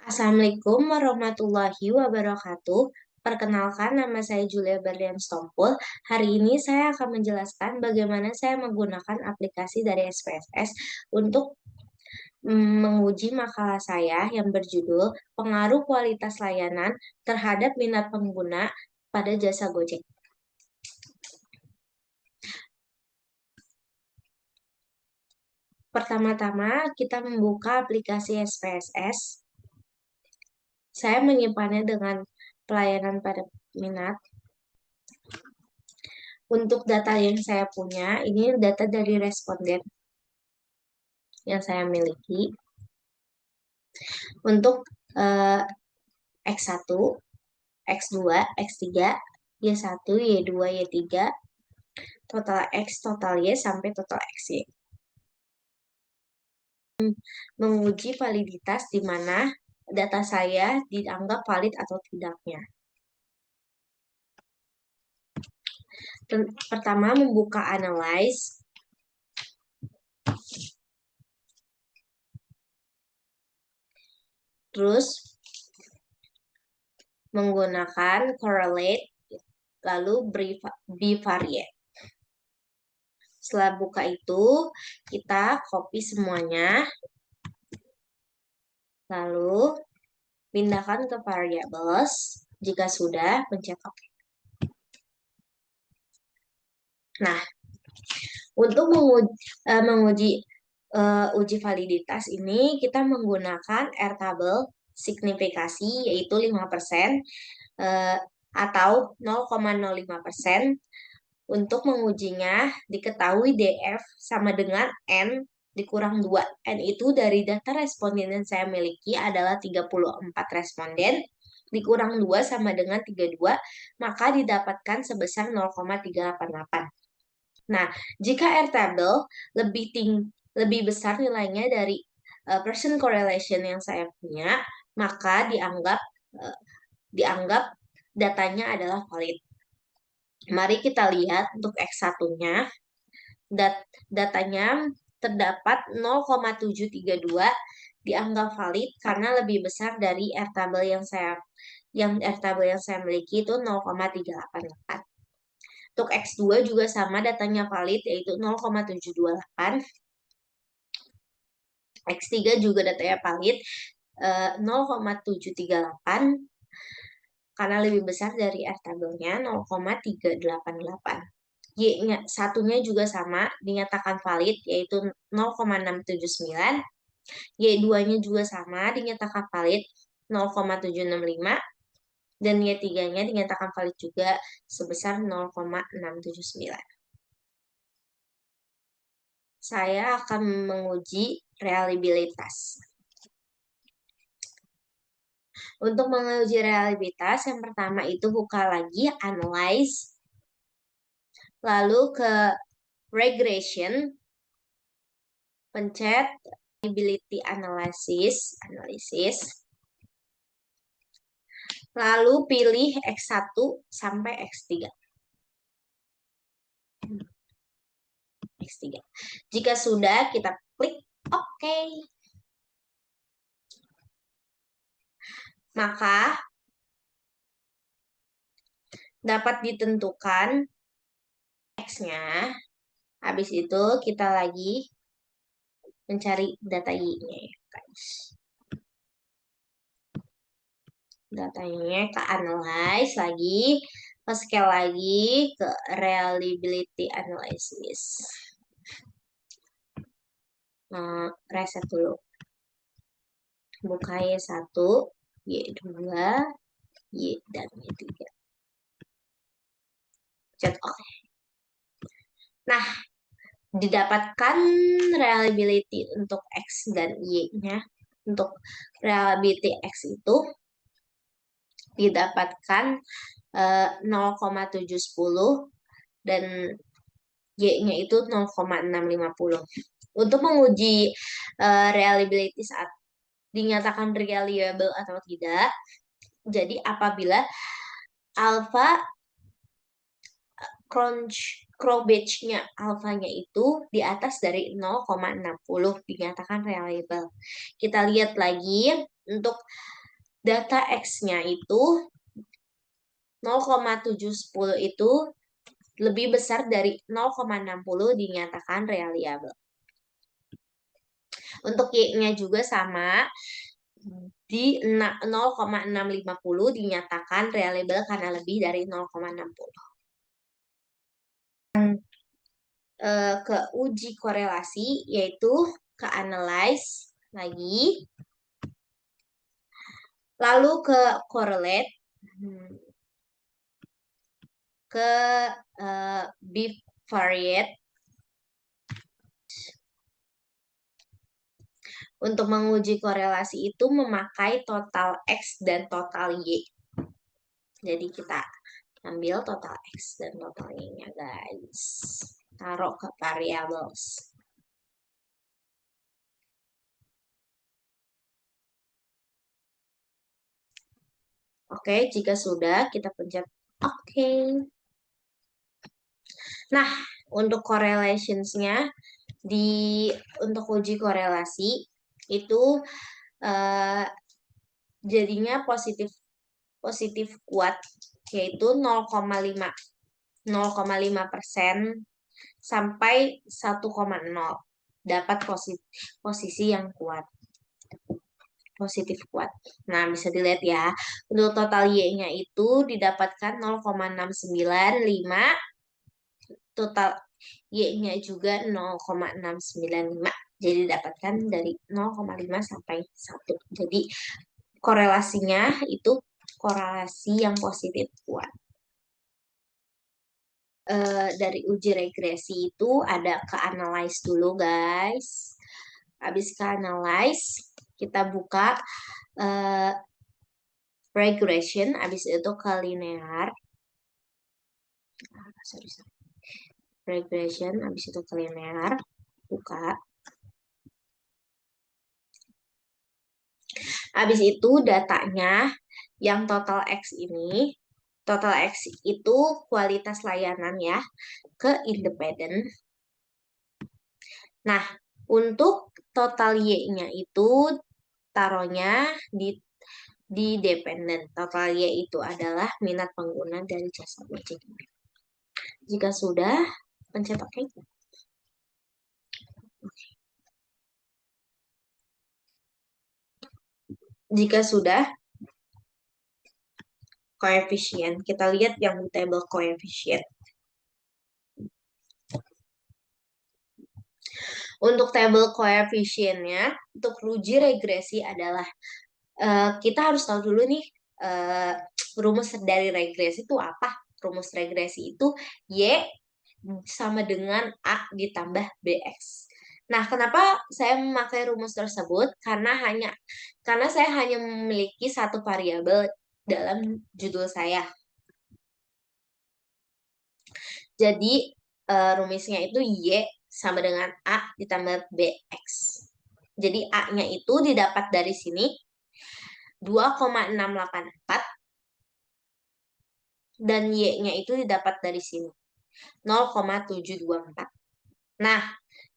Assalamualaikum warahmatullahi wabarakatuh. Perkenalkan, nama saya Julia Berlian Stompul. Hari ini saya akan menjelaskan bagaimana saya menggunakan aplikasi dari SPSS untuk menguji makalah saya yang berjudul Pengaruh Kualitas Layanan Terhadap Minat Pengguna pada Jasa Gojek. Pertama-tama, kita membuka aplikasi SPSS. Saya menyimpannya dengan pelayanan pada minat. Untuk data yang saya punya, ini data dari responden yang saya miliki. Untuk X1, X2, X3, Y1, Y2, Y3, total X, total Y, sampai total XY. Menguji validitas di mana data saya dianggap valid atau tidaknya. Pertama, membuka analyze. Terus menggunakan correlate, lalu bivariate. Setelah buka itu, kita copy semuanya, lalu pindahkan ke variables. Jika sudah, pencet OK. Nah, untuk menguji uji validitas ini, kita menggunakan Airtable signifikasi, yaitu 5%, atau 0,05%. Untuk mengujinya, diketahui DF sama dengan N dikurang 2. N itu dari data responden yang saya miliki adalah 34 responden. Dikurang 2 sama dengan 32, maka didapatkan sebesar 0,388. Nah, jika Airtable lebih besar nilainya dari percent correlation yang saya punya, maka dianggap datanya adalah valid. Mari kita lihat untuk X1-nya. Datanya terdapat 0,732 dianggap valid karena lebih besar dari Airtable yang saya miliki itu 0,388. Untuk X2 juga sama, datanya valid yaitu 0,728. X3 juga datanya valid 0,738 karena lebih besar dari Airtable-nya 0,388. Y-nya satunya juga sama, dinyatakan valid yaitu 0,679. Y2-nya juga sama, dinyatakan valid 0,765. Dan Y3-nya dinyatakan valid juga sebesar 0,679. Saya akan menguji reliabilitas. Untuk menguji reliabilitas, yang pertama itu buka lagi analyze, lalu ke regression, pencet reliability analysis, lalu pilih X1 sampai X3. Jika sudah, kita klik OK. Maka dapat ditentukan X-nya. Habis itu kita lagi mencari data Y-nya ya, guys. Datanya ke analyze lagi, ke scale lagi, ke reliability analysis. Reset dulu. Buka Y1, Y2, Y, dan Y3. Cek OK. Nah, didapatkan reliability untuk X dan Y-nya. Untuk reliability X itu didapatkan 0,710 dan Y-nya itu 0,650. Untuk menguji reliability saat dinyatakan reliable atau tidak, jadi apabila alpha Crouch-nya alfanya itu di atas dari 0,60 dinyatakan reliable. Kita lihat lagi Untuk data X-nya itu 0,710 itu lebih besar dari 0,60 dinyatakan reliable. Untuk Y-nya juga sama, di 0,650 dinyatakan reliable karena lebih dari 0,60. Ke uji korelasi, yaitu ke analyze lagi, lalu ke correlate, ke bivariate. Untuk menguji korelasi itu memakai total X dan total Y. Jadi kita ambil total X dan total Y-nya, guys. Taruh ke variables. Oke, jika sudah, kita pencet oke. Nah, untuk correlationsnya, untuk uji korelasi, itu jadinya positif kuat, yaitu 0,5% sampai 1,0 dapat posisi yang kuat, positif kuat. Nah, bisa dilihat ya, untuk total Y-nya itu didapatkan 0,695, total Y-nya juga 0,695. Jadi didapatkan dari 0,5 sampai 1. Jadi korelasinya itu korelasi yang positif kuat. Dari uji regresi itu ada ke analyze dulu, guys. Habis ke analyze, kita buka regression, habis itu ke linear. Regression, habis itu ke linear, buka. Habis itu datanya yang total X ini, total X itu kualitas layanan ya, ke independen. Nah, untuk total Y-nya itu taruhnya di dependen. Total Y itu adalah minat pengguna dari jasa Gojek. Jika sudah, pencet OK. Jika sudah, koefisien. Kita lihat yang di tabel koefisien. Untuk tabel koefisiennya, untuk uji regresi adalah kita harus tahu dulu nih rumus dari regresi itu apa. Rumus regresi itu Y sama dengan A ditambah BX. Nah, kenapa saya memakai rumus tersebut? Karena saya hanya memiliki satu variabel dalam judul saya. Jadi rumusnya itu Y sama dengan A ditambah BX. Jadi A-nya itu didapat dari sini 2,684 dan Y-nya itu didapat dari sini 0,724. Nah,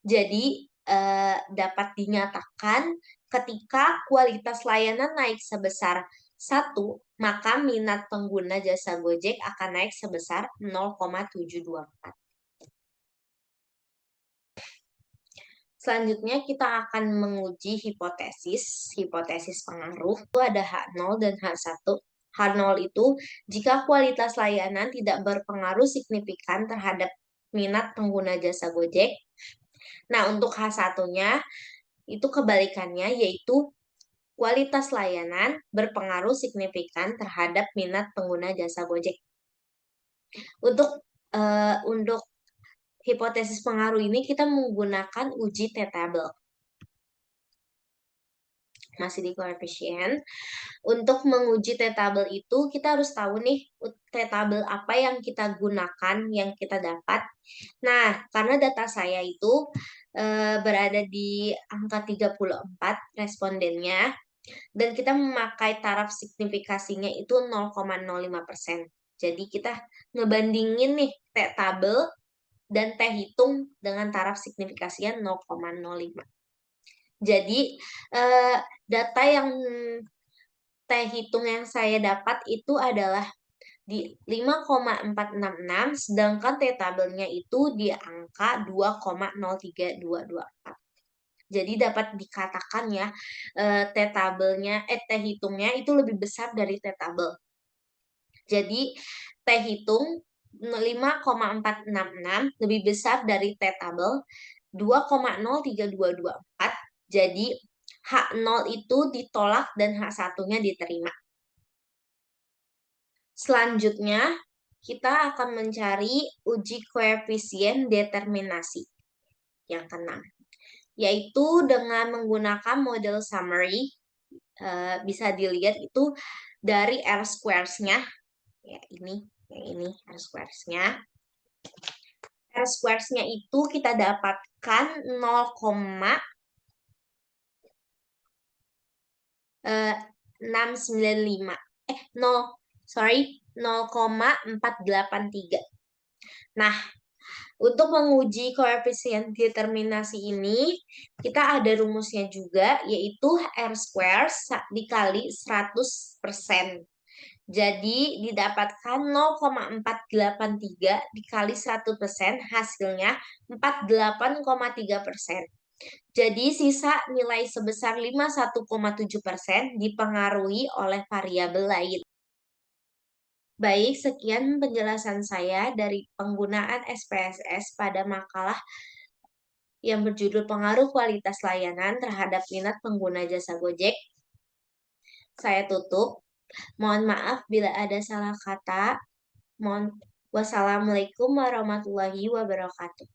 jadi dapat dinyatakan ketika kualitas layanan naik sebesar 1, maka minat pengguna jasa Gojek akan naik sebesar 0,724. Selanjutnya kita akan menguji hipotesis pengaruh. Itu ada H0 dan H1. H0 itu jika kualitas layanan tidak berpengaruh signifikan terhadap minat pengguna jasa Gojek. Nah, untuk H1-nya itu kebalikannya, yaitu kualitas layanan berpengaruh signifikan terhadap minat pengguna jasa Gojek. Untuk hipotesis pengaruh ini kita menggunakan uji T-table. Masih di koefisien. Untuk menguji T-table itu kita harus tahu nih T-table apa yang kita gunakan, yang kita dapat. Nah, karena data saya itu berada di angka 34 respondennya, dan kita memakai taraf signifikasinya itu 0,05%. Jadi kita ngebandingin nih T-table dan T hitung dengan taraf signifikasinya 0,05. Jadi, eh, data yang hitung yang saya dapat itu adalah di 5,466, sedangkan tabelnya itu di angka 2,03224. Jadi dapat dikatakan ya, tabelnya, hitungnya itu lebih besar dari tabel. Jadi hitung 5,466 lebih besar dari tabel 2,03224. Jadi H0 itu ditolak dan H1-nya diterima. Selanjutnya, kita akan mencari uji koefisien determinasi yang keenam, yaitu dengan menggunakan model summary. Bisa dilihat itu dari R squares-nya, ya yang ini R squares-nya. R squares-nya itu kita dapatkan 0,695. 0,483. Nah, untuk menguji koefisien determinasi ini, kita ada rumusnya juga, yaitu R square dikali 100%. Jadi, didapatkan 0,483 dikali 100%, hasilnya 48,3%. Jadi, sisa nilai sebesar 51,7% dipengaruhi oleh variabel lain. Baik, sekian penjelasan saya dari penggunaan SPSS pada makalah yang berjudul Pengaruh Kualitas Layanan terhadap Minat Pengguna Jasa Gojek. Saya tutup. Mohon maaf bila ada salah kata. Wassalamualaikum warahmatullahi wabarakatuh.